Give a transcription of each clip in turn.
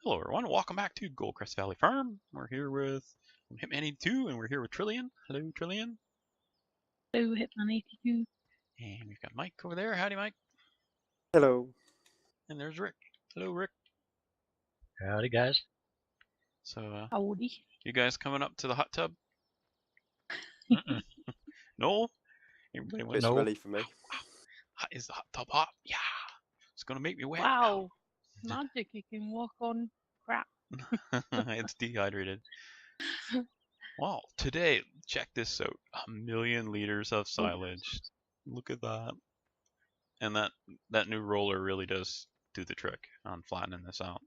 Hello everyone, welcome back to Goldcrest Valley Farm. We're here with Hitman82 and we're here with Trillian. Hello Trillian. Hello Hitman82. And we've got Mike over there. Howdy Mike. Hello. And there's Rick. Hello Rick. Howdy guys. So Howdy. you guys coming up to the hot tub? No? Everybody went, It's No. smelly for me. Is the hot tub hot? Yeah. It's gonna make me wet. Wow. Magic, you can walk on crap. It's dehydrated. Wow, today, check this out. 1,000,000 liters of silage. Look at that. And that new roller really does do the trick on flattening this out.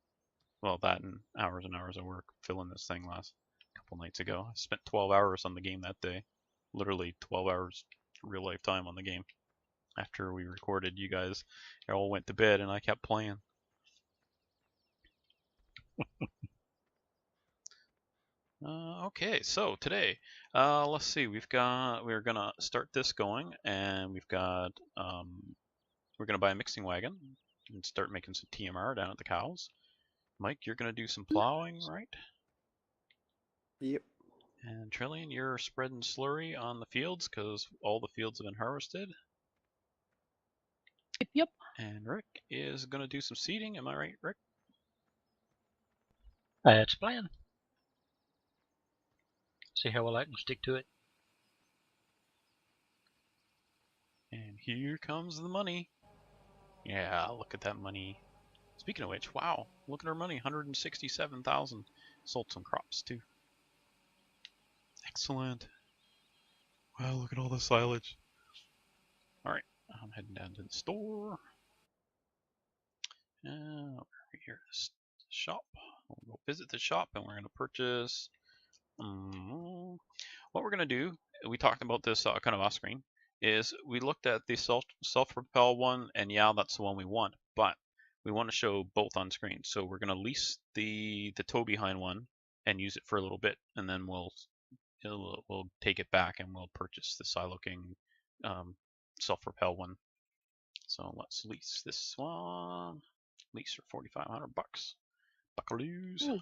Well, that and hours of work filling this thing last couple nights ago. I spent 12 hours on the game that day. Literally 12 hours real life time on the game. After we recorded, you guys all went to bed and I kept playing. Okay, so today, let's see. We're gonna start this going, and we've got we're gonna buy a mixing wagon and start making some TMR down at the cows. Mike, you're gonna do some plowing, right? Yep. And Trillian, you're spreading slurry on the fields because all the fields have been harvested. Yep. And Rick is gonna do some seeding. Am I right, Rick? That's the plan. See how well I can stick to it. And here comes the money. Yeah, look at that money. Speaking of which, wow, look at our money, 167,000. Sold some crops too. Excellent. Wow, look at all the silage. Alright, I'm heading down to the store. We're here at the shop. We'll go visit the shop and we're going to purchase... what we're going to do, we talked about this kind of off screen, is we looked at the self-propel one, and yeah, that's the one we want, but we want to show both on screen. So we're going to lease the tow behind one and use it for a little bit, and then we'll take it back and we'll purchase the Silo King self-propel one. So let's lease this one. Lease for 4,500 bucks. Buckaloos. Ooh.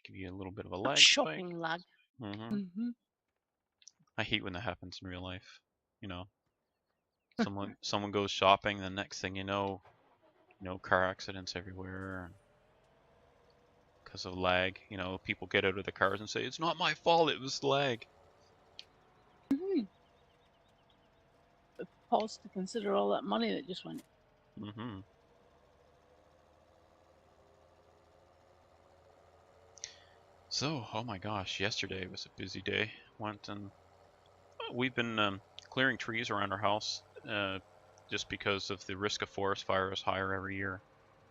Give you a little bit of a lag Shopping spike. lag. I hate when that happens in real life. You know, someone goes shopping, the next thing you know, car accidents everywhere because of lag. You know, people get out of the cars and say, "It's not my fault. It was lag." Pause to consider all that money that just went. So, oh my gosh, yesterday was a busy day. Went and we've been clearing trees around our house just because of the risk of forest fire is higher every year.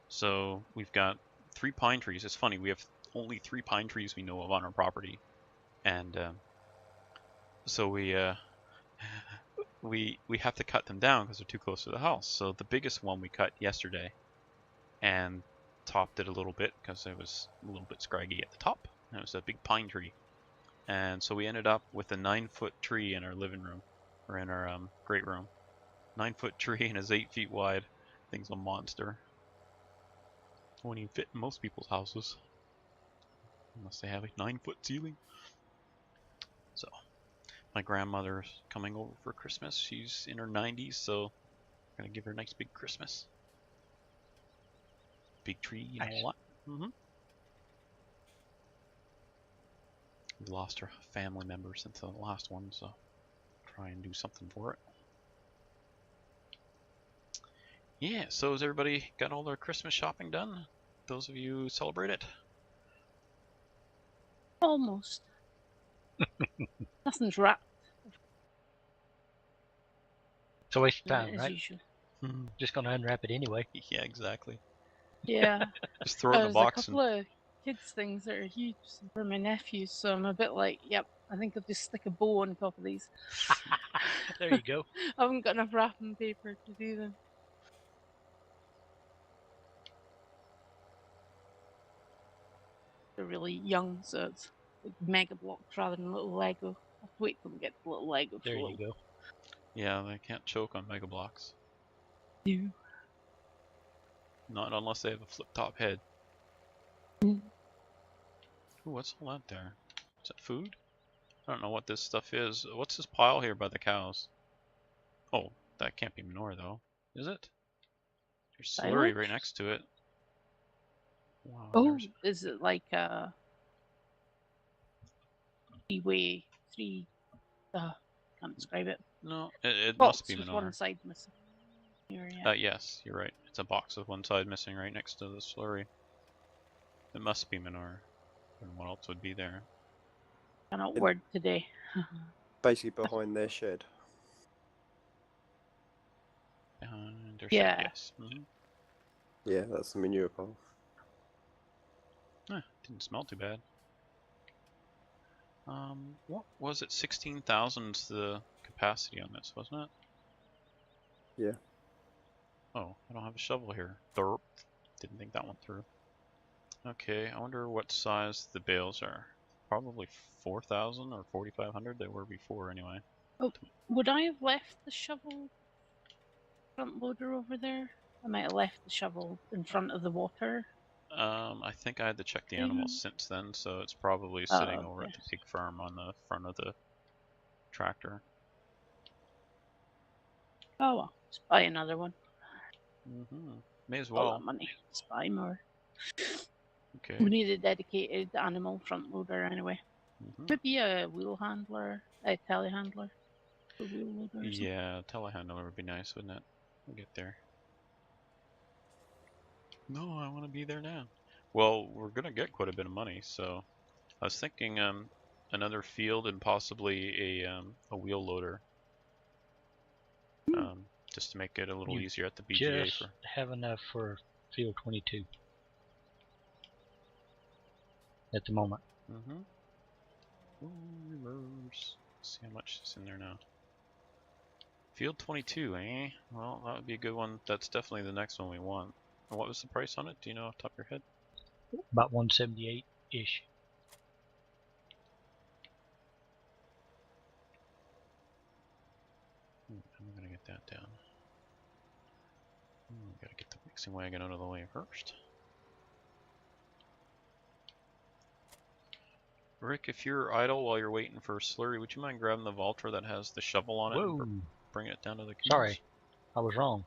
So we've got 3 pine trees. It's funny, we have only 3 pine trees we know of on our property, and so we have to cut them down because they're too close to the house. So the biggest one we cut yesterday, and topped it a little bit because it was a little bit scraggy at the top. It was a big pine tree, and so we ended up with a 9-foot tree in our living room, or in our great room. 9-foot tree and it's 8 feet wide. Thing's a monster. Won't even fit in most people's houses, unless they have a 9-foot ceiling. So, my grandmother's coming over for Christmas. She's in her 90s, so I'm gonna give her a nice big Christmas. Big tree, you know what? We lost our family member since the last one, so try and do something for it. Yeah, so has everybody got all their Christmas shopping done? Those of you who celebrate it? Almost. Nothing's wrapped. It's a waste of time, as right? usual. Just gonna unwrap it anyway. Yeah, exactly. Yeah. Just throw it in the There's box. a couple of kids things that are huge for my nephews, so I'm a bit like, yep, I think I'll just stick a bow on top of these. There you go. I haven't got enough wrapping paper to do them. They're really young, so it's like mega blocks rather than little Lego. I'll have to wait till we get the little Lego. There you go. Yeah, they can't choke on Mega Blocks. No. Not unless they have a flip-top head. Ooh, what's all that there? Is that food? I don't know what this stuff is. What's this pile here by the cows? Oh, that can't be manure though, is it? There's slurry right Silage? next to it. Wow, Oh, there's... is it like a three-way, three, can't describe it. No, it must Box be with manure. one side missing. Here, yeah. Yes, you're right. It's a box with one side missing right next to the slurry. It must be manure. And what else would be there? Cannot And- word today. Basically behind their shed. Behind their Yeah. shed, yes. Mm-hmm. Yeah, that's the manure pile. Didn't smell too bad. What was it? 16,000's the capacity on this, wasn't it? Yeah. Oh, I don't have a shovel here. Derp. Didn't think that one through. Okay, I wonder what size the bales are. Probably 4,000 or 4,500. They were before anyway. Would I have left the shovel front loader over there? I might have left the shovel in front of the water. I think I had to check the animals since then, so it's probably Oh, sitting over at okay. the pig farm on the front of the tractor. Oh well, just buy another one. May as A lot well. of money. Just buy more. Okay. We need a dedicated animal front loader anyway. Could be a wheel handler, a telehandler. A wheel loader or something. Yeah, telehandler would be nice, wouldn't it? We'll get there. No, I want to be there now. Well, we're gonna get quite a bit of money, so I was thinking another field and possibly a wheel loader, just to make it a little You easier at the BGA Just for. have enough for field 22 at the moment. Oh, reverse. Let's see how much is in there now. Field 22, eh? Well, that would be a good one. That's definitely the next one we want. And what was the price on it? Do you know off the top of your head? About 178-ish. I'm gonna get that down. Gotta get the mixing wagon out of the way first. Rick, if you're idle while you're waiting for slurry, would you mind grabbing the VALTRA that has the shovel on it Whoa! and bringing it down to the cubes? Sorry, I was wrong.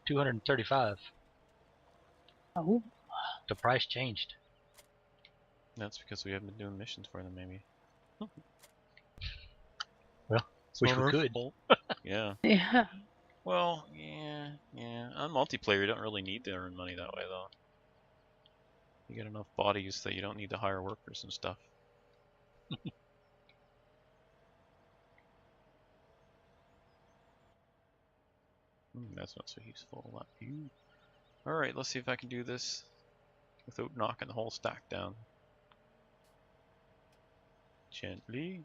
235. Oh, The price changed. That's because we haven't been doing missions for them, maybe. Well, It's wish not we our could. fault. Yeah. yeah. Well, yeah. On multiplayer, you don't really need to earn money that way, though. You get enough bodies that you don't need to hire workers and stuff. That's not so useful. That view. Alright, let's see if I can do this without knocking the whole stack down. Gently.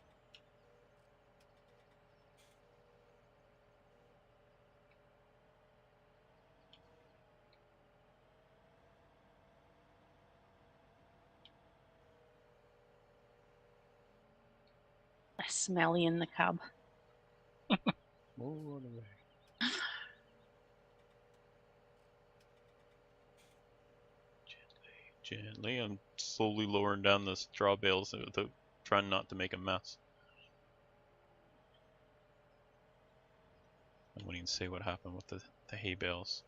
Smelly in the cab. Move out of the way. Gently, I'm slowly lowering down the straw bales without trying not to make a mess. I won't even say what happened with the hay bales.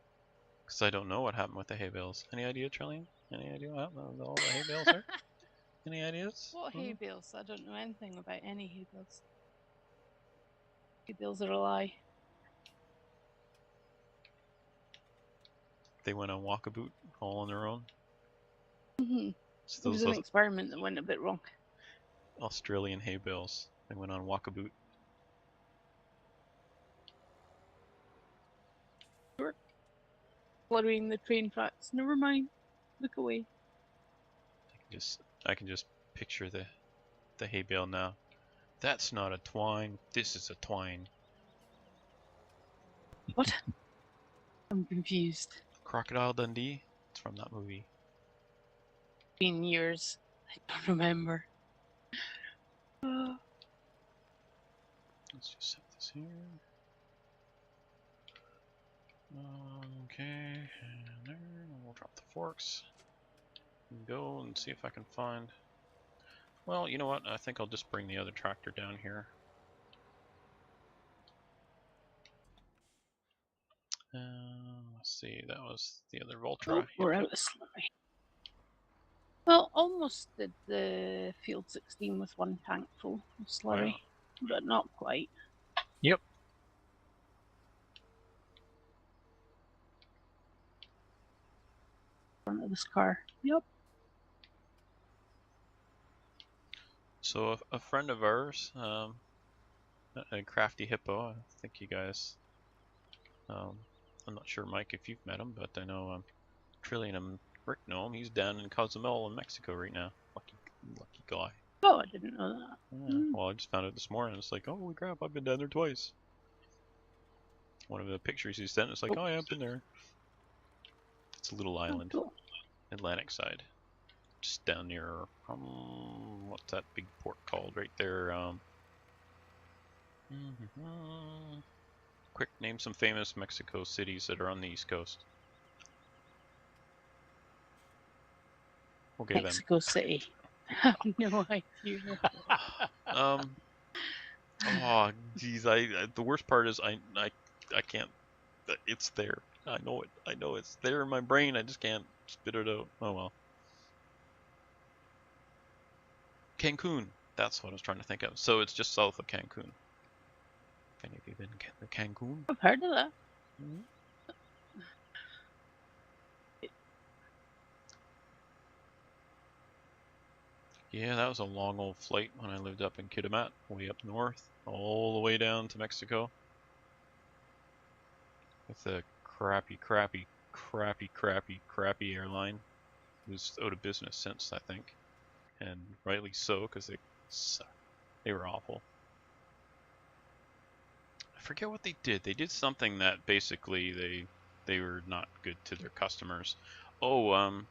Because I don't know what happened with the hay bales. Any idea, Trillian? Any idea what happened with all the hay bales there? Any ideas? What hay bales? I don't know anything about any hay bales. Hay bales are a lie. They went on walkaboot all on their own. So It was those an experiment that went a bit wrong. Australian hay bales. They went on walkaboot. Fluttering the train tracks. Never mind. Look away. I can just picture the hay bale now. That's not a twine. This is a twine. What? I'm confused. Crocodile Dundee. It's from that movie. Been years. I don't remember. Let's just set this here. Okay, and there, and we'll drop the forks. go and see if I can find... Well, you know what? I think I'll just bring the other tractor down here. Let's see, that was the other VALTRA. Oh, we're out of slurry. Well, almost did the field 16 with one tank full of slurry, Wow. but not quite. Yep. Front of this car. Yep. So a friend of ours, a Crafty Hippo, I think you guys, I'm not sure, Mike, if you've met him, but I know Trillian and Rick know him. He's down in Cozumel in Mexico right now. Lucky guy. Oh, I didn't know that. Yeah. Well, I just found out this morning. It's like, holy crap, I've been down there twice. One of the pictures he sent, it's like, oh yeah, I've been there. It's a little island, Oh, cool. Atlantic side, just down near, what's that big port called right there? Quick, name some famous Mexico cities that are on the East Coast. Okay, Mexico City. I have no idea. Oh, geez, the worst part is I can't. It's there. I know it. I know it's there in my brain. I just can't spit it out. Oh well. Cancun. That's what I was trying to think of. So it's just south of Cancun. If any of you been to Cancun? I've heard of that. Yeah, that was a long old flight when I lived up in Kitimat, way up north, all the way down to Mexico. With a crappy airline. It was out of business since, I think. And rightly so, because they were awful. I forget what they did. They did something that basically they were not good to their customers. Oh,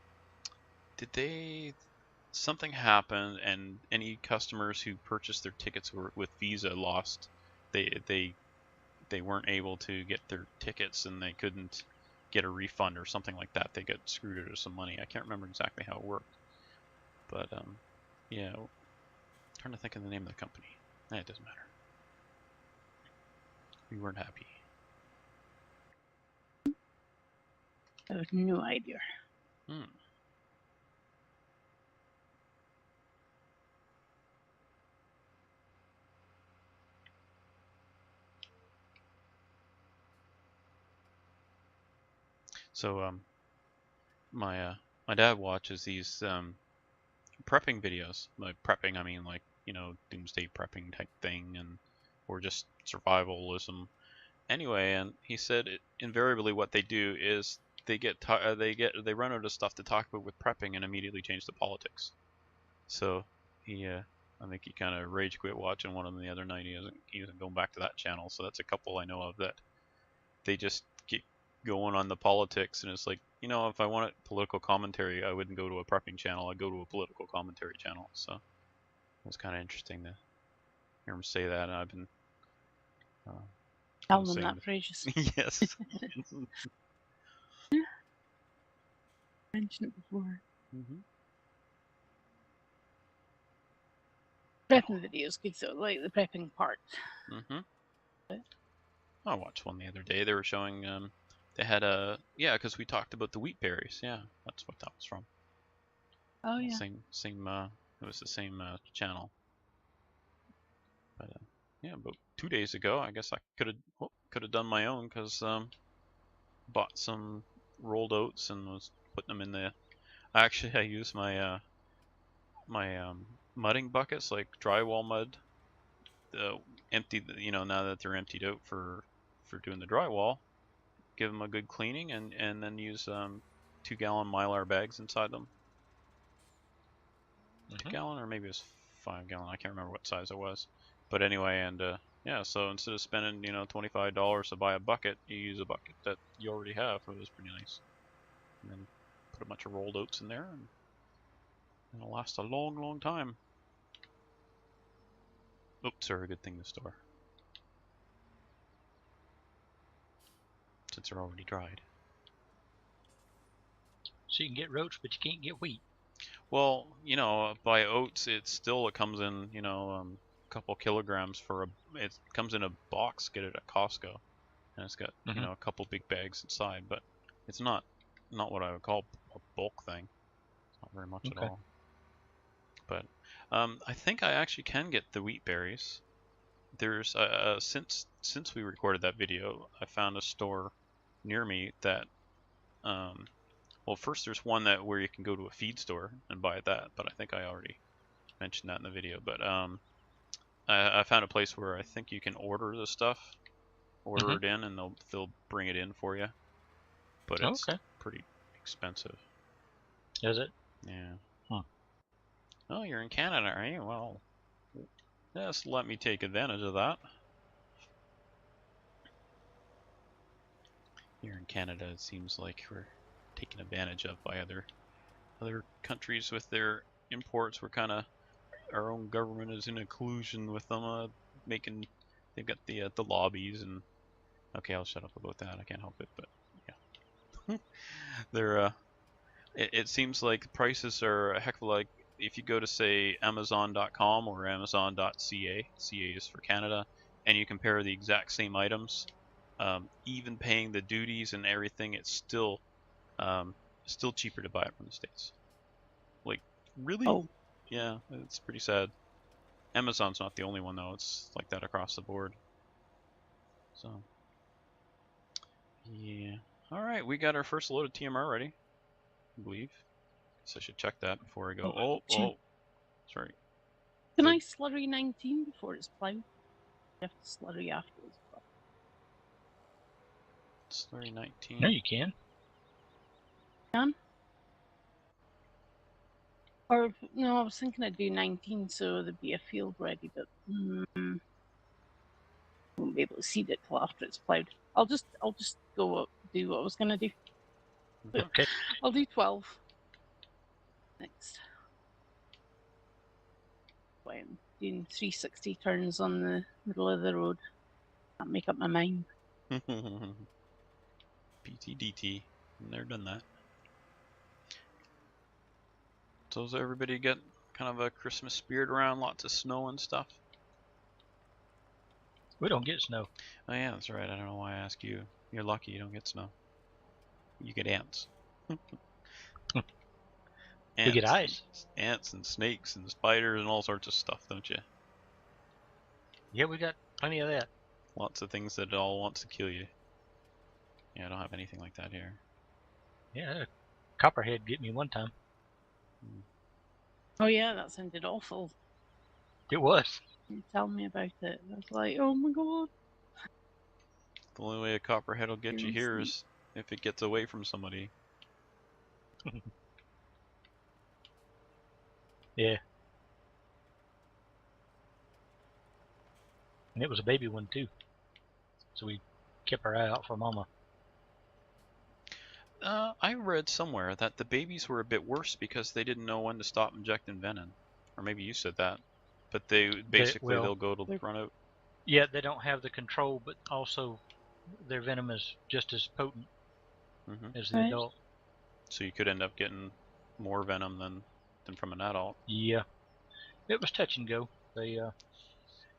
did they... Something happened, and any customers who purchased their tickets with Visa lost. They weren't able to get their tickets, and they couldn't get a refund or something like that. They got screwed out of some money. I can't remember exactly how it worked, but yeah, I'm trying to think of the name of the company. It doesn't matter. We weren't happy. I have no idea. So my dad watches these prepping videos. By prepping, I mean like, you know, doomsday prepping type thing, and or just survivalism. Anyway, and he said invariably what they do is they run out of stuff to talk about with prepping and immediately change to politics. So he I think he kind of rage quit watching one of them the other night. He isn't going back to that channel. So that's a couple I know of that they just get going on the politics, and it's like, you know, if I wanted political commentary, I wouldn't go to a prepping channel. I'd go to a political commentary channel. So it was kind of interesting to hear him say that, and I've been Tell them that for ages. yes. Mentioned it before. Mm-hmm. Prepping videos, good though, like the prepping part. Mm-hmm. I watched one the other day. They were showing they had a because we talked about the wheat berries. Yeah, that's what that was from. Oh yeah. Same. It was the same channel. But yeah, about 2 days ago, I guess I could have done my own, because bought some rolled oats and was putting them in the. Actually, I used my my mudding buckets, like drywall mud, empty. You know, now that they're emptied out for doing the drywall, give them a good cleaning, and then use 2-gallon Mylar bags inside them. 2-gallon, or maybe it was 5-gallon. I can't remember what size it was. But anyway, and yeah, so instead of spending, you know, $25 to buy a bucket, you use a bucket that you already have. It was pretty nice. And then put a bunch of rolled oats in there, and it'll last a long, long time. Oops, are a good thing to store, since they're already dried. So you can get roach, but you can't get wheat. Well, you know, by oats, it comes in, you know, a couple kilograms for it comes in a box. Get it at Costco, and it's got you know a couple big bags inside, but it's not what I would call a bulk thing. It's not very much at all. But I think I actually can get the wheat berries. There's since we recorded that video, I found a store near me that well, first there's one where you can go to a feed store and buy that, but I think I already mentioned that in the video. But I found a place where I think you can order the stuff, it in, and they'll bring it in for you. But it's pretty expensive. Is it? Yeah. Huh. Oh, you're in Canada, are you? Well, just let me take advantage of that. Here in Canada, it seems like we're taken advantage of by other countries with their imports. We're kind of, our own government is in a collusion with them, they've got the lobbies and okay, I'll shut up about that. I can't help it, but yeah, they're it seems like prices are a heck of like if you go to say Amazon.com or Amazon.ca, CA is for Canada, and you compare the exact same items, even paying the duties and everything, it's still cheaper to buy it from the States. Like, really? Oh. Yeah, it's pretty sad. Amazon's not the only one though, it's like that across the board. So, yeah. Alright, we got our first load of TMR ready, I believe. So I should check that before I go. Oh, sorry. Can I slurry 19 before it's plowed? You have to slurry afterwards. Slurry 19. No, you can. Can? Or no, I was thinking I'd do 19 so there'd be a field ready, but won't be able to seed it till after it's plowed. I'll just go up, do what I was gonna do. Okay. I'll do 12 next. I'm doing 360 turns on the middle of the road. Can't make up my mind. PTDT. Never done that. So does everybody get kind of a Christmas spirit around? Lots of snow and stuff? We don't get snow. Oh yeah, that's right. I don't know why I ask you. You're lucky you don't get snow. You get ants. We get ice. Ants and snakes and spiders and all sorts of stuff, don't you? Yeah, we got plenty of that. Lots of things that all wants to kill you. Yeah, I don't have anything like that here. Yeah, copperhead get me one time. Oh yeah, that sounded awful. It was. You tell me about it. I was like, oh my god. The only way a copperhead will get you here is if it gets away from somebody. Yeah. And it was a baby one too. So we kept our eye out for mama. I read somewhere that the babies were a bit worse because they didn't know when to stop injecting venom. Or maybe you said that. But they'll go to run out. Yeah, they don't have the control, but also their venom is just as potent as the adult. So you could end up getting more venom than from an adult. Yeah. It was touch and go. They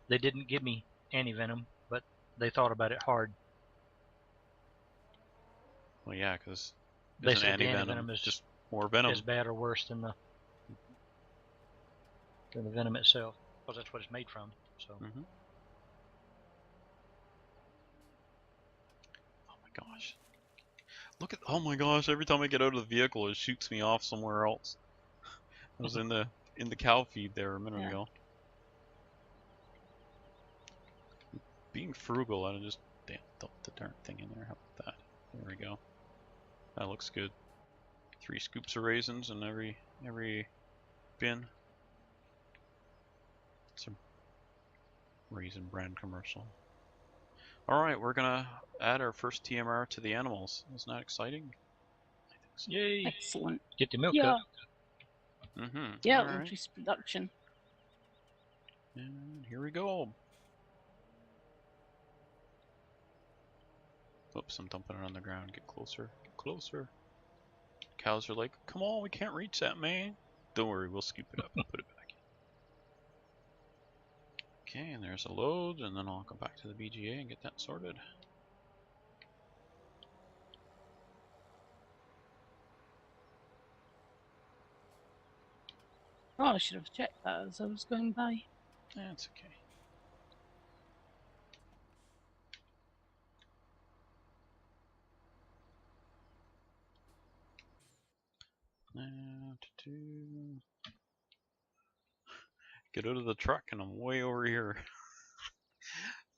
didn't give me anti-venom, but they thought about it hard. Well, yeah, because they said anti-venom is just more venom. Is bad or worse than the venom itself, because that's what it's made from. So. Oh my gosh! Look at! Oh my gosh! Every time I get out of the vehicle, it shoots me off somewhere else. I was in the cow feed there a minute ago. Being frugal, I just dumped the darn thing in there. How about that? There we go. That looks good. 3 scoops of raisins in every bin. It's a Raisin Brand commercial. Alright, we're gonna add our first TMR to the animals. Isn't that exciting? I think so. Yay! Excellent. Get the milk up. Yeah, right. increase production. And here we go. Oops, I'm dumping it on the ground. Get closer. Get closer. Cows are like, come on, we can't reach that, man. Don't worry, we'll scoop it up and put it back in. Okay, and there's a load, and then I'll go back to the BGA and get that sorted. Oh, I should have checked that as I was going by. That's okay. Get out of the truck and I'm way over here.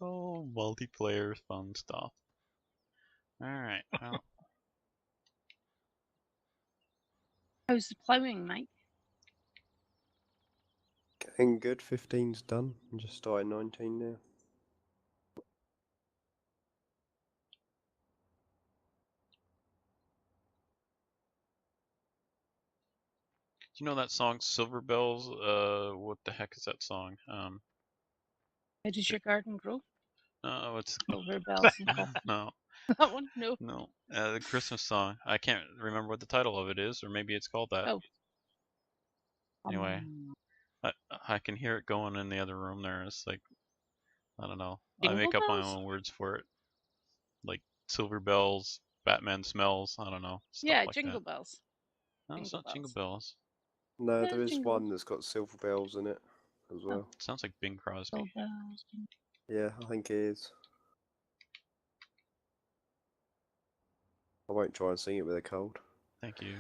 Oh, multiplayer fun stuff. Alright, well. How's the ploughing, Mike? Getting good. 15's done. I'm just starting 19 now. Do you know that song Silver Bells? What the heck is that song? How does your garden grow? No, it's Silver bells and coffee. no, That one? No. no. The Christmas song. I can't remember what the title of it is, or maybe it's called that. Oh. Anyway, I can hear it going in the other room there. It's like, I don't know. I Jingle make up my bells? own words for it. Like Silver Bells, Batman Smells. I don't know. Stuff Yeah, like jingle that. bells. No, it's Jingle not Jingle Bells. No, Yeah, there is jingle. one that's got silver bells in it as well. It sounds like Bing Crosby. Jingle bells. Yeah, I think it is. I won't try and sing it with a cold. Thank you.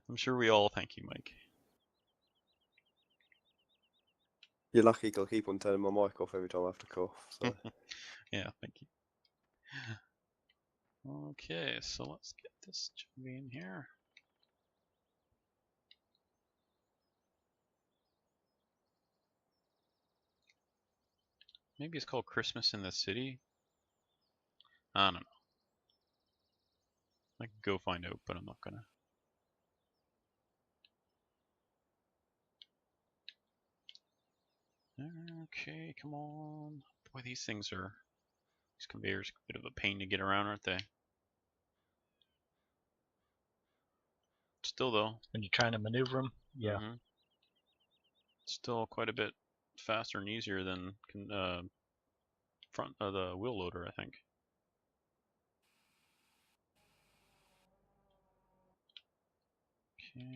I'm sure we all thank you, Mike. You're lucky 'cause I keep on turning my mic off every time I have to cough. So. Yeah, thank you. Okay, so let's get this chubby in here. Maybe it's called Christmas in the City. I don't know. I can go find out, but I'm not gonna. Okay, come on. Boy, these conveyors are a bit of a pain to get around, aren't they? Still though. When you're trying to maneuver them, yeah. Still quite a bit faster and easier than front of the wheel loader, I think. Okay,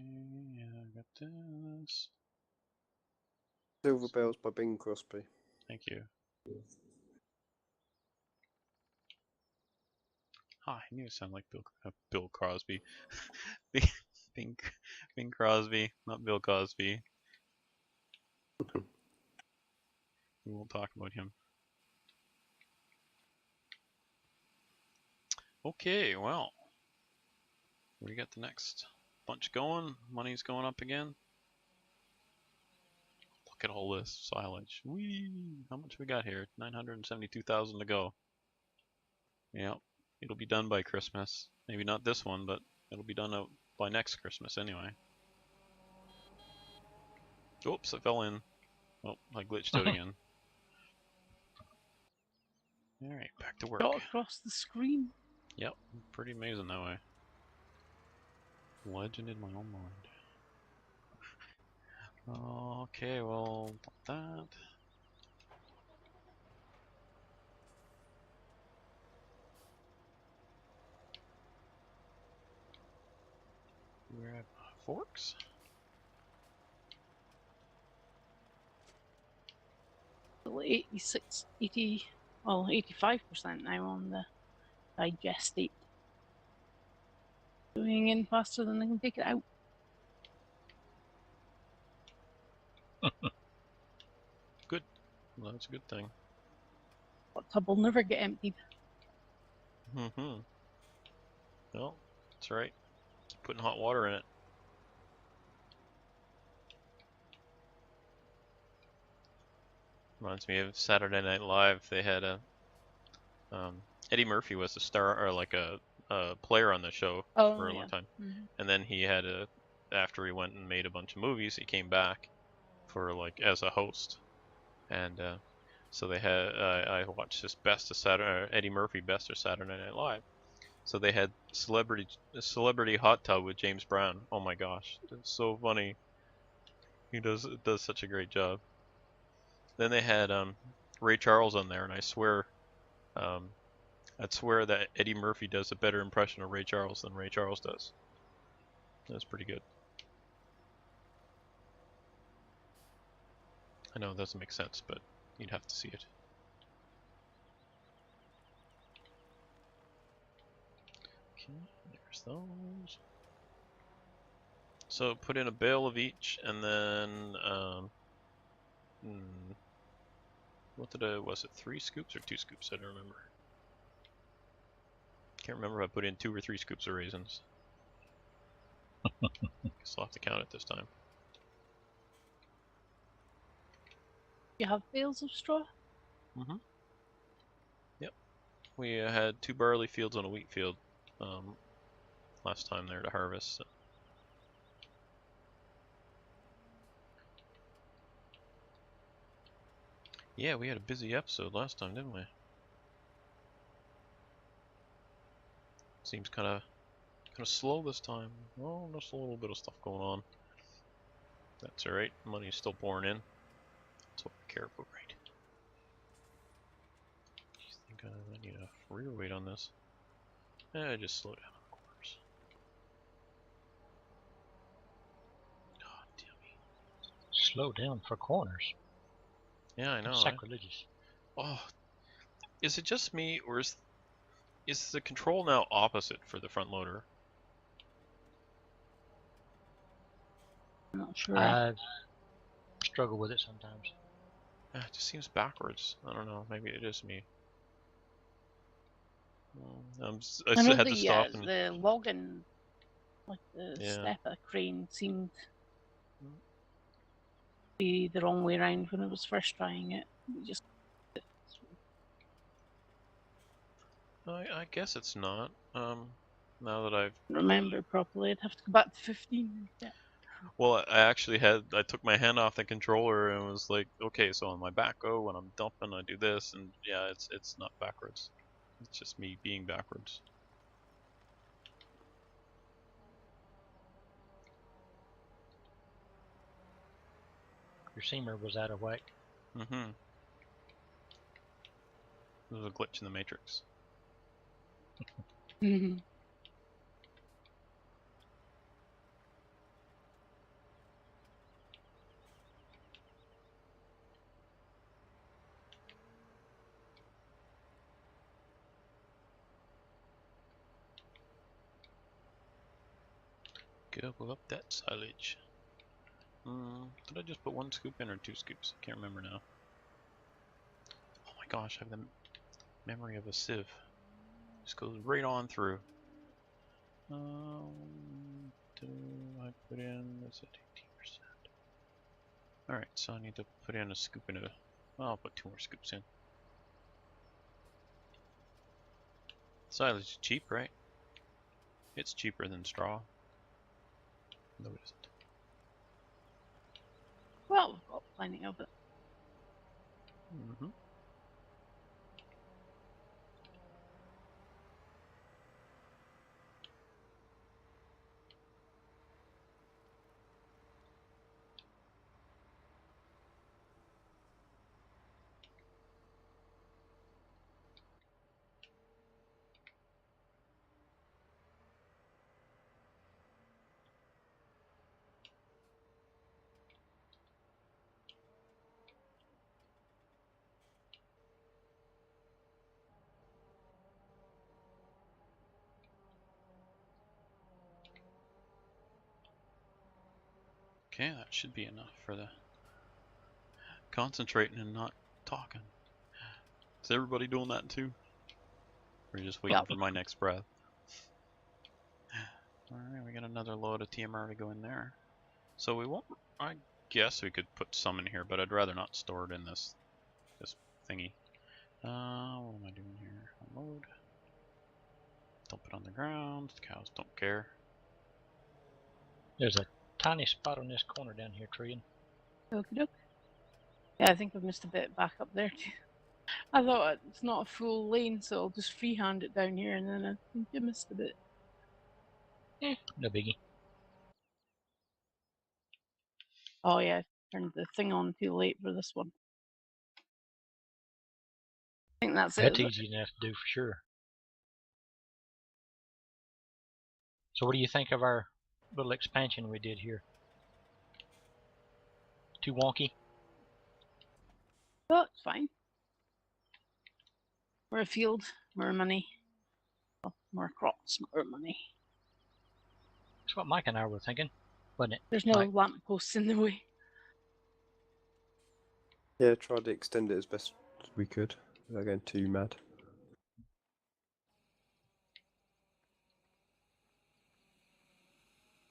yeah, I got this. Silver Bells by Bing Crosby. Thank you. Oh, I knew it sounded like Bill Crosby. Bing Crosby, not Bill Cosby. We won't talk about him. Okay, well, we got the next bunch going. Money's going up again. Look at all this silage. Whee! How much we got here? 972,000 to go. Yep, it'll be done by Christmas. Maybe not this one, but it'll be done out by next Christmas anyway. Oops, I fell in. Oh, I glitched out again. Alright, back to work. Shot across the screen. Yep, pretty amazing that way. Legend in my own mind. Okay, well, that. Grab forks. Well, 80, well, 85% now on the digestate. Going in faster than they can take it out. Good. Well, that's a good thing. That tub will never get emptied. Mm-hmm. Well, that's right. Putting hot water in it. Reminds me of Saturday Night Live. They had a Eddie Murphy was a star or like a player on the show for a long time, and then he had after he went and made a bunch of movies, he came back for like as a host, and so they had I watched this Best of Saturday Eddie Murphy Best of Saturday Night Live. So they had celebrity hot tub with James Brown. Oh my gosh, it's so funny. He does such a great job. Then they had Ray Charles on there, and I swear, I'd swear that Eddie Murphy does a better impression of Ray Charles than Ray Charles does. That's pretty good. I know it doesn't make sense, but you'd have to see it. Okay, there's those. So put in a bale of each, and then what did was it 3 scoops or 2 scoops? I don't remember. Can't remember if I put in 2 or 3 scoops of raisins. Guess I'll have to count it this time. You have bales of straw? Mm-hmm. Yep. We had 2 barley fields and a wheat field last time there to harvest. So. Yeah, we had a busy episode last time, didn't we? Seems kind of slow this time. Oh, there's a little bit of stuff going on. That's alright. Money's still pouring in. That's what we care about, right? I think I need a rear weight on this. Just slow down on the corners. God damn me. Slow down for corners. Yeah, I know. Sacrilegious. Oh, is it just me, or is the control now opposite for the front loader? I'm not sure. I struggle with it sometimes. It just seems backwards. I don't know. Maybe it is me. I know had to stop and the logging, like the Yeah. stepper crane, seemed to be the wrong way around when I was first trying it. We just I guess it's not. Now that I've remember properly, I'd have to go back to 15. Yeah. well, I took my hand off the controller and was like, okay, so on my back go when I'm dumping, I do this, and yeah, it's not backwards. It's just me being backwards. Your seamer was out of whack. Mm-hmm. There's a glitch in the matrix. Gobble up that silage. Did I just put 1 scoop in or 2 scoops? I can't remember now. Oh my gosh, I have the memory of a sieve. Just goes right on through. Do I put in, is it 18%? Alright, so I need to put in a scoop in it. Well, I'll put 2 more scoops in. Silage is cheap, right? It's cheaper than straw. No, it isn't. Well, we've got plenty of it. Mm-hmm. Okay, that should be enough for the concentrating and not talking. Is everybody doing that too? Or are you just waiting Yep. for my next breath? Alright, we got another load of TMR to go in there. So we won't, I guess we could put some in here, but I'd rather not store it in this thingy. What am I doing here? Unload. Dump it on the ground. The cows don't care. There's a tiny spot on this corner down here, Trian. Okie doke. Yeah, I think I've missed a bit back up there too. I thought it's not a full lane, so I'll just freehand it down here, and then I think I missed a bit. No biggie. Oh yeah, I turned the thing on too late for this one. I think that's That's it. easy enough to do for sure. So what do you think of our little expansion we did here? Too wonky? But it's fine. More field, more money. Well, more crops, more money. That's what Mike and I were thinking, wasn't it? There's no Mike? lampposts in the way. Yeah, tried to extend it as best we could without going too mad.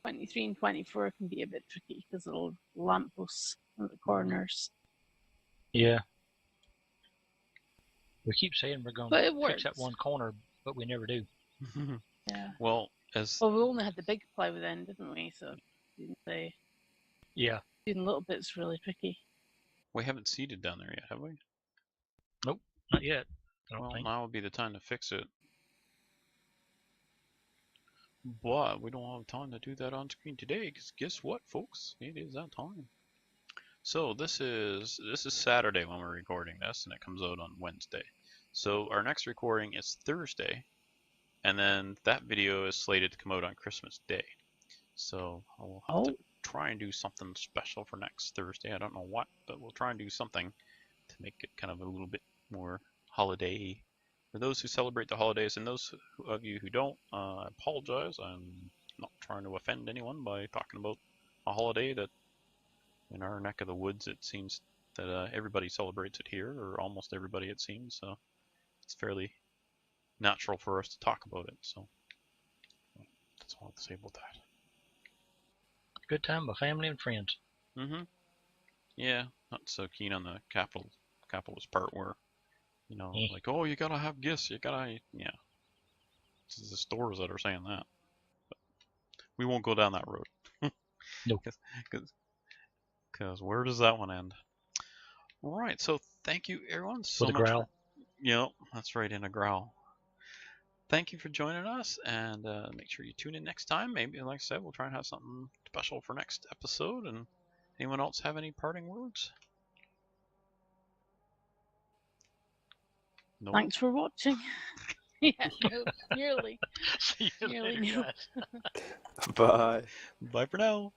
'23 and '24 can be a bit tricky because of the lampposts at the corners. Yeah. We keep saying we're going But to it fix that works. one corner, but we never do. Yeah. Well, as Well, we only had the big plywood then, didn't we? So doing Yeah. little bits really tricky. we haven't seeded down there yet, have we? Nope, not yet. I don't Well, think. now would be the time to fix it. But we don't have time to do that on screen today, because guess what, folks? It is that time. So this is Saturday when we're recording this, and it comes out on Wednesday. So our next recording is Thursday, and then that video is slated to come out on Christmas Day. So I'll have to try and do something special for next Thursday. I don't know what, but we'll try and do something to make it kind of a little bit more holiday. For those who celebrate the holidays, and those of you who don't, I apologize. I'm not trying to offend anyone by talking about a holiday that in our neck of the woods it seems that everybody celebrates it here, or almost everybody it seems, so it's fairly natural for us to talk about it. So that's all I have to say about that. Good time with family and friends. Yeah, not so keen on the capitalist part where, you know, like, oh, you gotta have gifts, you gotta, yeah. It's the stores that are saying that. But we won't go down that road. Nope. Because where does that one end? Right, so thank you everyone so With a much. growl. Yep, that's right, in a growl. Thank you for joining us, and make sure you tune in next time. Maybe, like I said, we'll try and have something special for next episode. And anyone else have any parting words? No. Thanks for watching. Yeah, no, nearly. See you Nearly later, knew. guys. Bye. Bye for now.